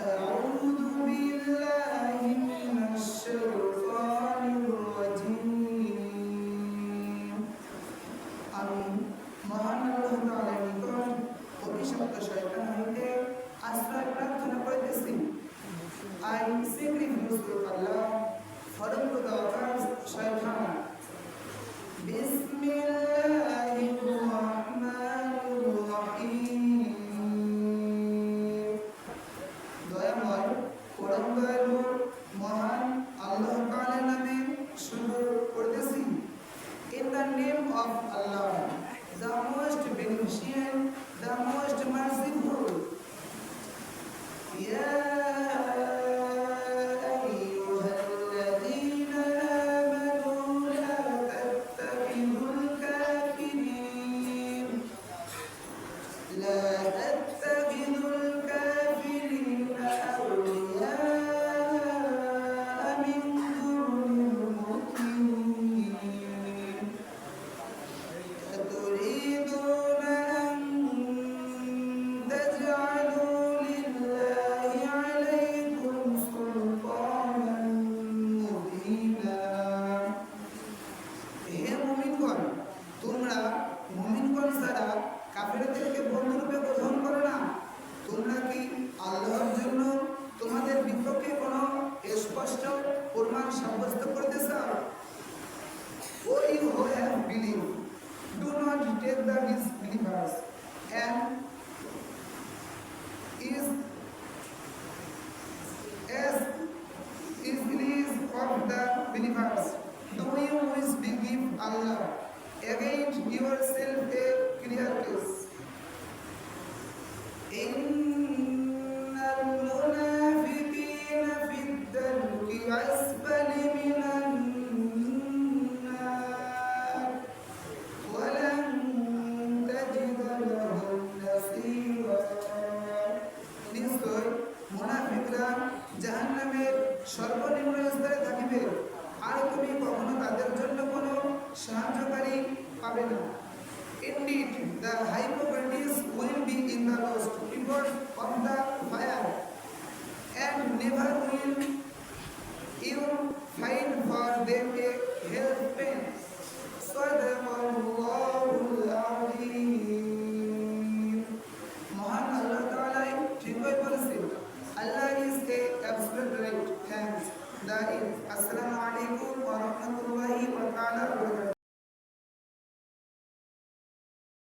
أعوذ بالله من الشيطان الرجيم আমি মহান আল্লাহ তাআলার নিকট অভিশপ্ত শয়তান হইতে আশ্রয় প্রার্থনা করিতেছি। I seek refuge with Allah from the attacks of shaitan. Bismillahirrahmanirrahim. দয়াময় পরম দয়ালু মহান আল্লাহ তাআলার নামে শুরু করতেছি। In the name of Allah, the most beneficent, the most merciful. Ya ayyuhalladhina amanu la tattakhidhul kafirin la tattakhidhul kafirina awliya'a min dunil mu'minin أتريدون أن تجعلوا لله عليكم سلطانا مبينا হে মুমিনগণ, তোমরা মুমিনগণ ছাড়া কাফেরদেরকে বন্ধুরূপে গ্রহণ করো না। তোমরা কি আল্লাহর জন্য তোমাদের বিপক্ষে কোনো স্পষ্ট প্রমাণ সাব্যস্ত করতে চাও? O you who have believed, do not take the disbelievers and is as enemies of the believers. Do you misbelieve Allah against yourself a clear case?